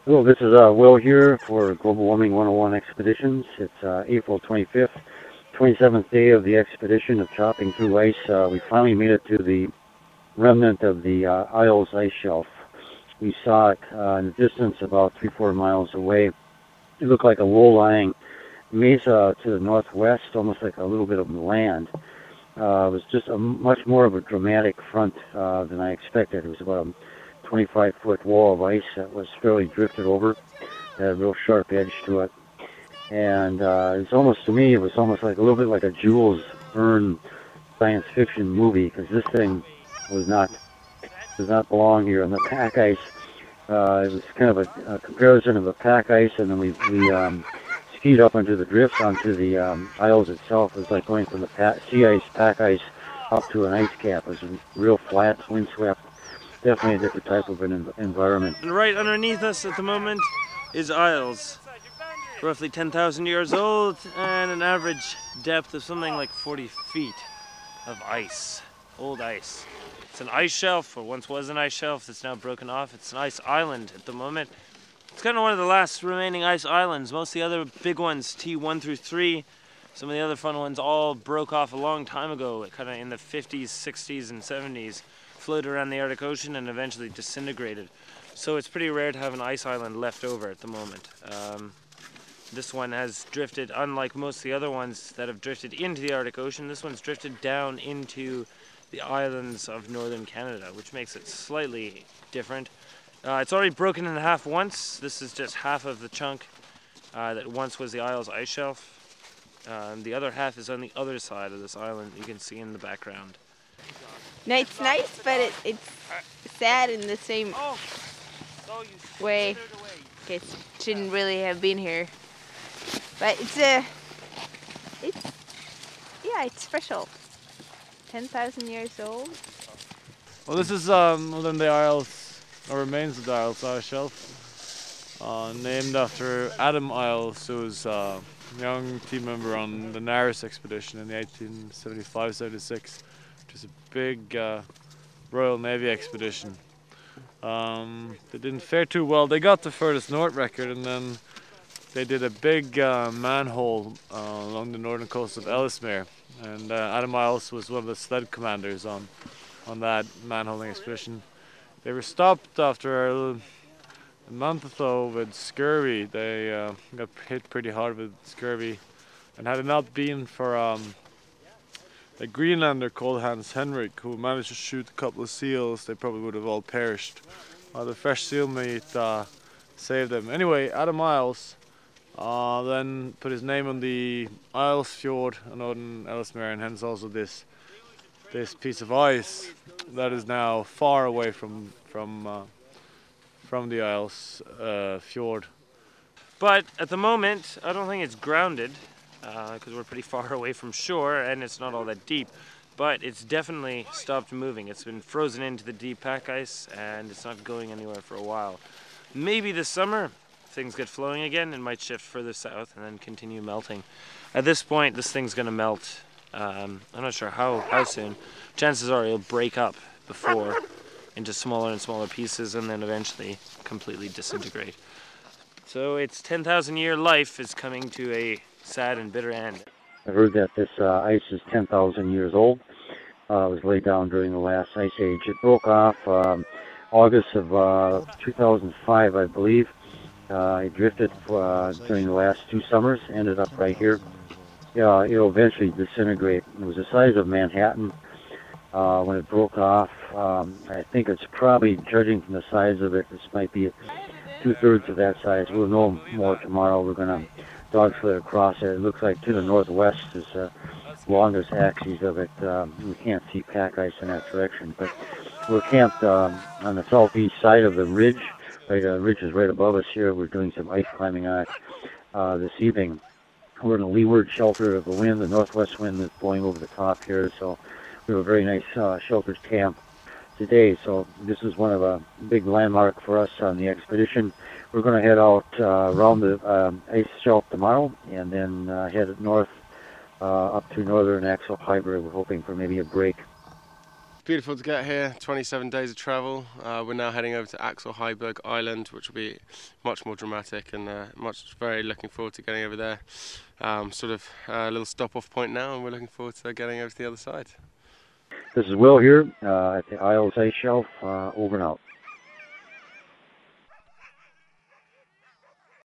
Hello, this is Will here for Global Warming 101 Expeditions. It's April 25th, 27th day of the expedition of chopping through ice. We finally made it to the remnant of the Ayles Ice Shelf. We saw it in the distance about 3-4 miles away. It looked like a low-lying mesa to the northwest, almost like a little bit of land. It was just a much more of a dramatic front than I expected. It was about a 25-foot wall of ice that was fairly drifted over. Had a real sharp edge to it. And it's almost, to me, it was almost like a little bit like a Jules Verne science fiction movie, because this thing was not does not belong here. And the pack ice, it was kind of a comparison of the pack ice, and then we skied up onto the drifts onto the Isles itself. It was like going from the sea ice, pack ice, up to an ice cap. It was real flat, windswept. Definitely a different type of an environment. And right underneath us at the moment is Ayles, roughly 10,000 years old, and an average depth of something like 40 feet of ice, old ice. It's an ice shelf, or once was an ice shelf, that's now broken off. It's an ice island at the moment. It's kind of one of the last remaining ice islands. Most of the other big ones, T1 through 3, some of the other fun ones all broke off a long time ago, kind of in the 50s, 60s, and 70s, floated around the Arctic Ocean and eventually disintegrated. So it's pretty rare to have an ice island left over at the moment. This one has drifted, unlike most of the other ones that have drifted into the Arctic Ocean, this one's drifted down into the islands of northern Canada, which makes it slightly different. It's already broken in half once. This is just half of the chunk that once was the Ayles Ice Shelf. The other half is on the other side of this island, you can see in the background. No, it's nice, but it's sad in the same way. It shouldn't really have been here. But it's special. 10,000 years old. Well, this is one of the Isles, or remains of the Ayles Ice Shelf, named after Adam Ayles, who was a young team member on the Nares expedition in the 1875-76, which is a big Royal Navy expedition. They didn't fare too well. They got the furthest north record, and then they did a big manhole along the northern coast of Ellesmere, and Adam Ayles was one of the sled commanders on that manholing expedition. They were stopped after a month or so with scurvy. They got hit pretty hard with scurvy, and had it not been for a Greenlander called Hans Henrik, who managed to shoot a couple of seals, they probably would have all perished. The fresh seal meat saved them. Anyway, Adam Ayles then put his name on the Isles Fjord in northern Ellesmere, and hence also this piece of ice that is now far away from the Isles Fjord. But at the moment, I don't think it's grounded, because we're pretty far away from shore and it's not all that deep. But it's definitely stopped moving. It's been frozen into the deep pack ice and it's not going anywhere for a while. Maybe this summer, things get flowing again, it might shift further south and then continue melting. At this point, this thing's gonna melt. I'm not sure how soon. Chances are it'll break up before into smaller and smaller pieces and then eventually completely disintegrate. So its 10,000 year life is coming to a sad and bitter end. I heard that this ice is 10,000 years old. It was laid down during the last ice age. It broke off August of 2005, I believe. It drifted during the last 2 summers, ended up right here. It'll eventually disintegrate. It was the size of Manhattan when it broke off. I think it's probably, judging from the size of it, this might be 2/3 of that size. We'll know more tomorrow. We're going to dog sled across it. It looks like to the northwest is the longest axis of it. We can't see pack ice in that direction, but we're camped on the southeast side of the ridge. Right, ridge is right above us here. We're doing some ice climbing on it this evening. We're in a leeward shelter of the wind, the northwest wind that's blowing over the top here, so we have a very nice sheltered camp today. So this is one of a big landmark for us on the expedition. We're going to head out around the ice shelf tomorrow, and then head north up to northern Axel Hyber. We're hoping for maybe a break. beautiful to get here. 27 days of travel. We're now heading over to Ayles Island, which will be much more dramatic, and very looking forward to getting over there. Sort of a little stop-off point now, and we're looking forward to getting over to the other side. This is Will here at the Ayles Ice Shelf. Over and out.